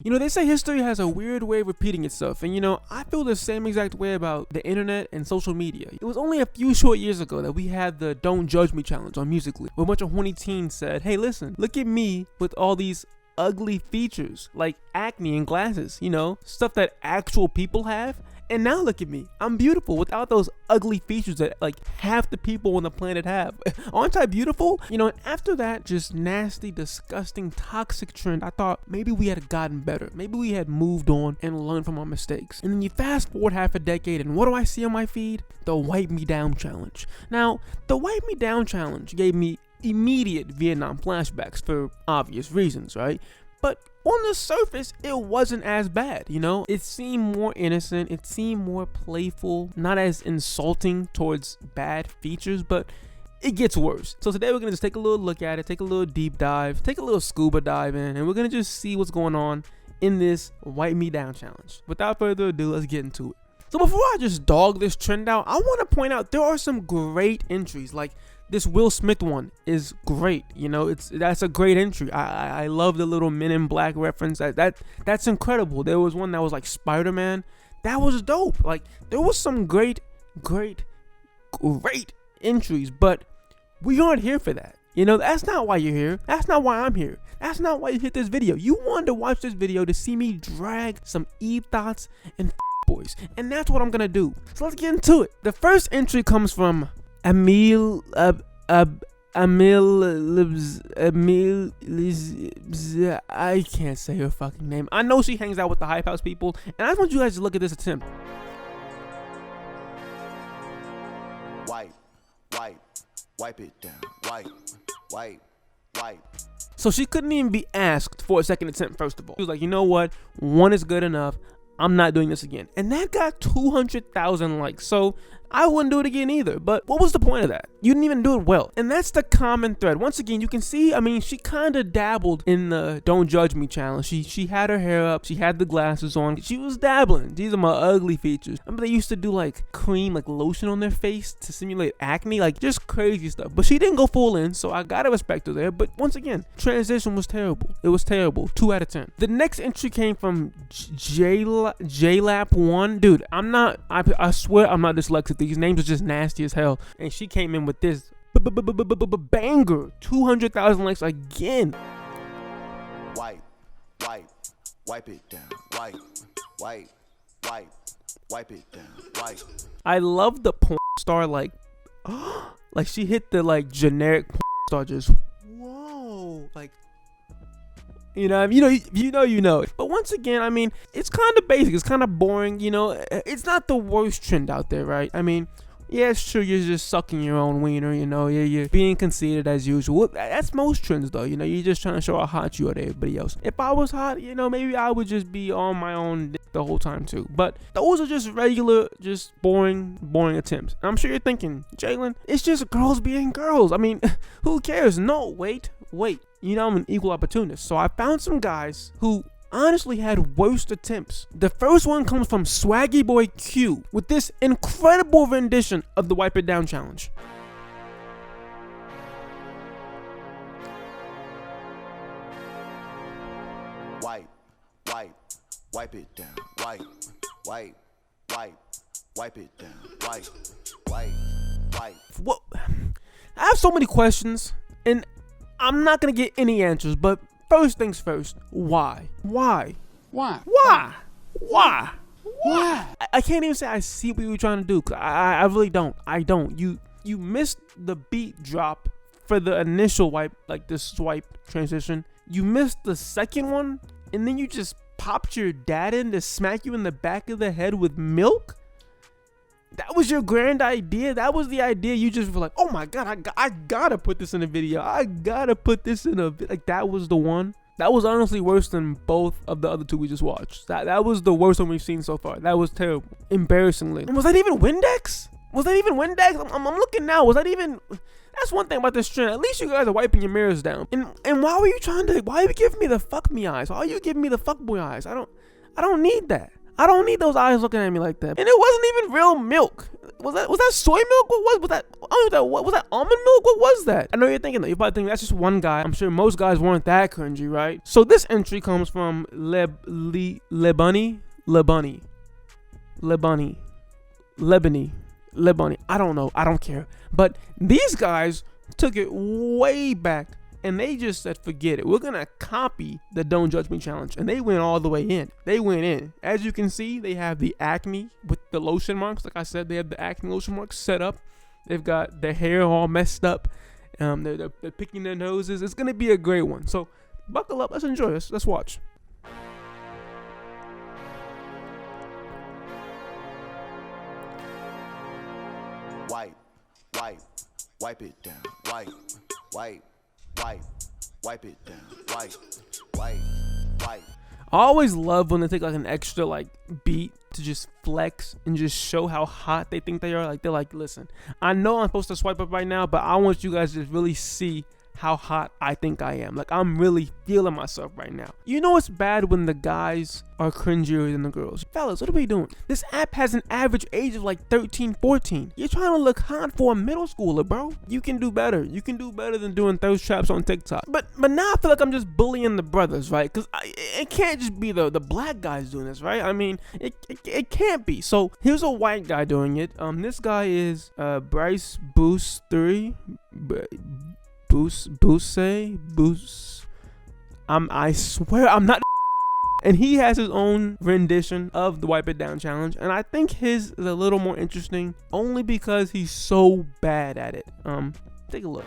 You know, they say history has a weird way of repeating itself, and you know, I feel the same exact way about the internet and social media. It was only a few short years ago that we had the Don't Judge Me challenge on Musical.ly, where a bunch of horny teens said, hey listen, look at me with all these ugly features, like acne and glasses, you know, stuff that actual people have. And now look at me, I'm beautiful without those ugly features that like half the people on the planet have. Aren't I beautiful? You know, and after that just nasty, disgusting, toxic trend, I thought maybe we had gotten better. Maybe we had moved on and learned from our mistakes. And then you fast forward half a decade and what do I see on my feed? The Wipe Me Down challenge. Now, the Wipe Me Down challenge gave me immediate Vietnam flashbacks for obvious reasons, right? But on the surface, it wasn't as bad, you know? It seemed more innocent, it seemed more playful, not as insulting towards bad features, but it gets worse. So today we're gonna just take a little look at it, take a little deep dive, take a little scuba dive in, and we're gonna just see what's going on in this Wipe Me Down challenge. Without further ado, let's get into it. So before I just dog this trend out, I wanna point out there are some great entries, like this Will Smith one is great, you know, that's a great entry. I love the little Men in Black reference. That's incredible. There was one that was like Spider-Man. That was dope. Like there was some great entries, but we aren't here for that. You know, that's not why you're here. That's not why I'm here. That's not why you hit this video. You wanted to watch this video to see me drag some Eve thoughts and boys, and that's what I'm gonna do. So let's get into it. The first entry comes from Emil, I can't say her fucking name. I know she hangs out with the Hype House people, and I just want you guys to look at this attempt. Wipe it down. Wipe. So she couldn't even be asked for a second attempt, first of all. She was like, you know what? One is good enough. I'm not doing this again. And that got 200,000 likes. So I wouldn't do it again either. But what was the point of that? You didn't even do it well. And that's the common thread. Once again, you can see, I mean, she kind of dabbled in the Don't Judge Me challenge. She had her hair up. She had the glasses on. She was dabbling. These are my ugly features. Remember they used to do like cream, like lotion on their face to simulate acne, like just crazy stuff. But she didn't go full in, so I gotta respect her there. But once again, transition was terrible. It was terrible. 2 out of 10. The next entry came from JLap1. Dude, I swear I'm not dyslexic. These names are just nasty as hell. And she came in with this banger. 200,000 likes again. Wipe it down. Wipe it down. I love the porn star, like she hit the like generic porn star, just whoa, like you know. But once again, I mean, it's kind of basic. It's kind of boring. You know, it's not the worst trend out there, right? I mean, yeah, it's true. You're just sucking your own wiener. You know, you're being conceited as usual. That's most trends, though. You know, you're just trying to show how hot you are to everybody else. If I was hot, you know, maybe I would just be on my own dick the whole time too. But those are just regular, just boring attempts. And I'm sure you're thinking, Jalen, it's just girls being girls. I mean, who cares? No, wait. You know, I'm an equal opportunist. So I found some guys who honestly had worst attempts. The first one comes from Swaggy Boy Q with this incredible rendition of the Wipe It Down challenge. Wipe it down. Wipe it down. Wipe. What? I have so many questions, and I'm not gonna get any answers, but first things first, why? I can't even say I see what you were trying to do. I really don't. You missed the beat drop for the initial wipe, like the swipe transition. You missed the second one, and then you just popped your dad in to smack you in the back of the head with milk? That was your grand idea? That was the idea? You just were like, oh my god, I gotta put this in a video. Like, that was the one? That was honestly worse than both of the other two we just watched. That was the worst one we've seen so far. That was terrible. Embarrassingly. And was that even Windex? I'm looking now. Was that even... That's one thing about this trend. At least you guys are wiping your mirrors down. And why are you giving me the fuck me eyes? Why are you giving me the fuck boy eyes? I don't need that. I don't need those eyes looking at me like that. And it wasn't even real milk. Was that soy milk? What was that? I don't know what was that, almond milk? What was that? I know you're thinking that. You're probably thinking that's just one guy. I'm sure most guys weren't that cringy, right? So this entry comes from Lebani. I don't know. I don't care. But these guys took it way back. And they just said, forget it. We're going to copy the Don't Judge Me challenge. And they went all the way in. They went in. As you can see, they have the acne with the lotion marks. Like I said, they have the acne lotion marks set up. They've got their hair all messed up. They're picking their noses. It's going to be a great one. So buckle up. Let's enjoy this. Let's watch. Wipe it down. Wipe it down. Wipe. I always love when they take like an extra like beat to just flex and just show how hot they think they are. Like they're like, listen, I know I'm supposed to swipe up right now, but I want you guys to really see how hot I think I am. Like I'm really feeling myself right now. You know it's bad when the guys are cringier than the girls. Fellas, what are we doing? This app has an average age of like 13, 14. You're trying to look hot for a middle schooler, bro. You can do better. You can do better than doing thirst traps on TikTok. But now I feel like I'm just bullying the brothers, right? Because it can't just be the black guys doing this, right? I mean, it can't be. So here's a white guy doing it. This guy is Bryce Boost 3. I swear I'm not. And he has his own rendition of the Wipe It Down challenge, and I think his is a little more interesting only because he's so bad at it. Take a look.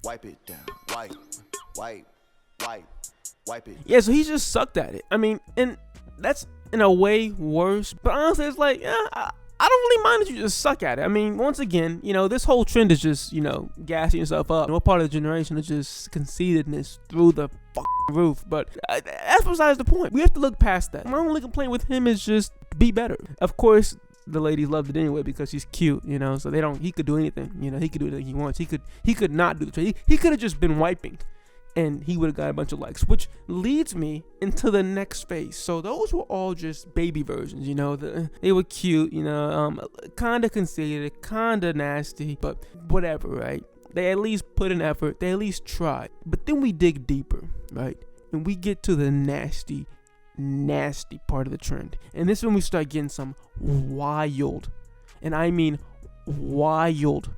Wipe it down. Wipe it. Yeah, so he just sucked at it. I mean, and that's in a way worse, but honestly it's like, yeah, I don't really mind that you just suck at it. I mean, once again, you know, this whole trend is just, you know, gassing yourself up. What part of the generation is just conceitedness through the roof? But that's besides the point. We have to look past that. My only complaint with him is just be better. Of course, the ladies loved it anyway because she's cute, you know, so he could do anything, you know, he could do anything he wants. He could not do the trick. He could have just been wiping. And he would have got a bunch of likes, which leads me into the next phase. So those were all just baby versions, you know. They were cute, you know, kind of conceited, kind of nasty, but whatever, right? They at least put in effort. They at least tried. But then we dig deeper, right? And we get to the nasty part of the trend. And this is when we start getting some wild, and I mean wild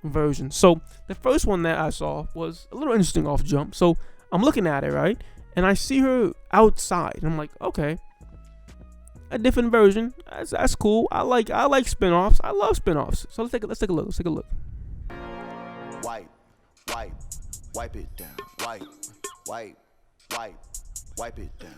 version. So the first one that I saw was a little interesting off jump. So I'm looking at it, right, and I see her outside, and I'm like, okay, a different version. That's cool. I like spinoffs. I love spinoffs. So let's take a look. Wipe it down. Wipe it down.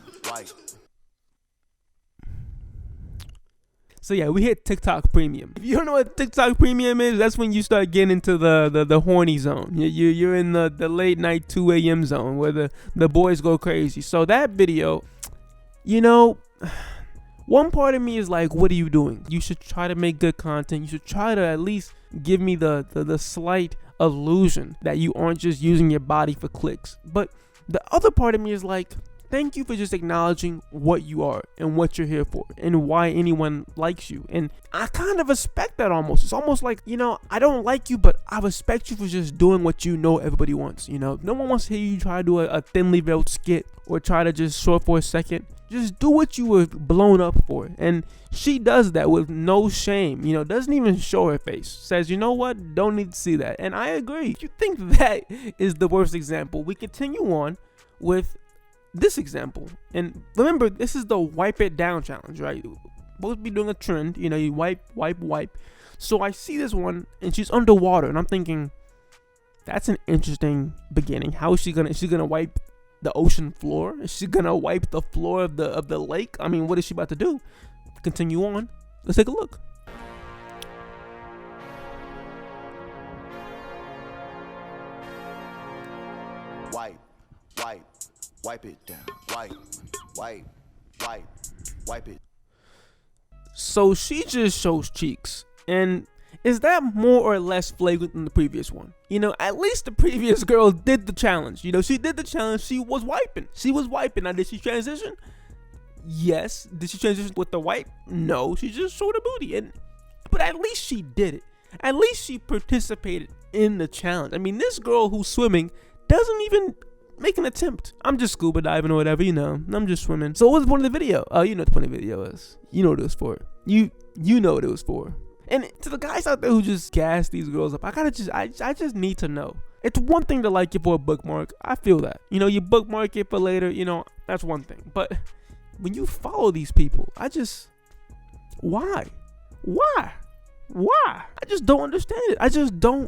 So yeah, we hit TikTok Premium. If you don't know what TikTok Premium is, that's when you start getting into the horny zone. You're in the late night 2 a.m. zone where the boys go crazy. So that video, you know, one part of me is like, what are you doing? You should try to make good content. You should try to at least give me the slight illusion that you aren't just using your body for clicks. But the other part of me is like, thank you for just acknowledging what you are and what you're here for and why anyone likes you. And I kind of respect that almost. It's almost like, you know, I don't like you, but I respect you for just doing what you know everybody wants. You know, no one wants to hear you try to do a thinly veiled skit or try to just show up for a second. Just do what you were blown up for. And she does that with no shame, you know, doesn't even show her face. Says, you know what, don't need to see that. And I agree. If you think that is the worst example, we continue on with this example. And remember, this is the Wipe It Down challenge, right? We're supposed to be doing a trend, you know, you wipe. So I see this one and she's underwater and I'm thinking, that's an interesting beginning. How is she gonna wipe the ocean floor? Is she gonna wipe the floor of the lake? I mean, what is she about to do? Continue on. Let's take a look. Wipe it down. Wipe it. So she just shows cheeks, and Is that more or less flagrant than the previous one? You know, at least the previous girl did the challenge. You know, she did the challenge. She was wiping. Now, did she transition? Yes. Did she transition with the wipe? No. She just showed her booty. But at least she did it. At least she participated in the challenge. I mean, this girl who's swimming doesn't even make an attempt. I'm just scuba diving or whatever, you know. I'm just swimming. So what was the point of the video? Oh, you know what the point of the video is. You know what it was for. You know what it was for. And to the guys out there who just gas these girls up, I just need to know. It's one thing to like it for a bookmark. I feel that. You know, you bookmark it for later, you know, that's one thing. But when you follow these people, why? I just don't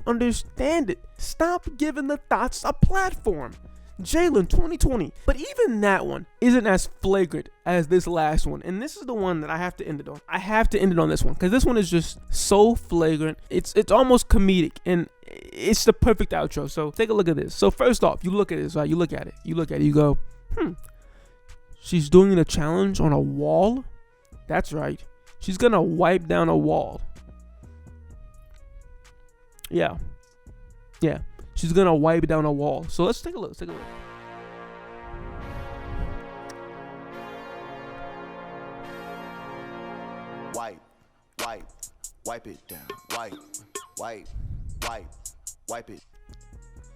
understand it. Stop giving the thoughts a platform. Jalen 2020. But even that one isn't as flagrant as this last one. And this is the one that I have to end it on. I have to end it on this one because this one is just so flagrant. It's almost comedic and it's the perfect outro. So take a look at this. So first off, you look at this, right? You look at it, you go, she's doing the challenge on a wall. That's right. She's gonna wipe down a wall. Yeah. She's gonna wipe down a wall. So let's take a look. Wipe it down. Wipe it.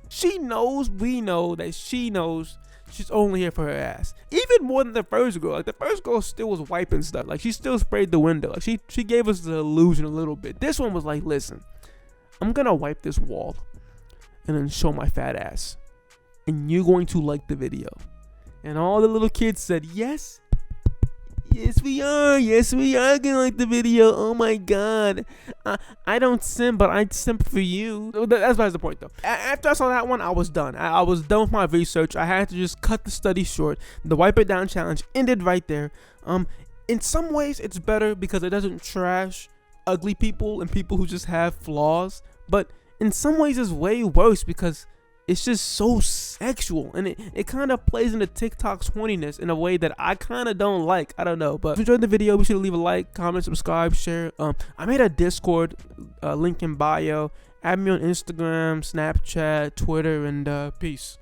She knows, we know that she knows she's only here for her ass. Even more than the first girl. Like the first girl still was wiping stuff. Like she still sprayed the window. Like she gave us the illusion a little bit. This one was like, listen, I'm gonna wipe this wall and then show my fat ass. And you're going to like the video. And all the little kids said, yes, we are gonna like the video. Oh my god. I don't simp, but I'd simp for you. That's the point though. After I saw that one, I was done. I was done with my research. I had to just cut the study short. The wipe it down challenge ended right there. In some ways it's better because it doesn't trash ugly people and people who just have flaws. But in some ways it's way worse because it's just so sexual and it kind of plays into TikTok's horniness in a way that I kind of don't like. I don't know, but if you enjoyed the video, be sure to leave a like, comment, subscribe, share. I made a Discord, link in bio. Add me on Instagram, Snapchat, Twitter, and peace.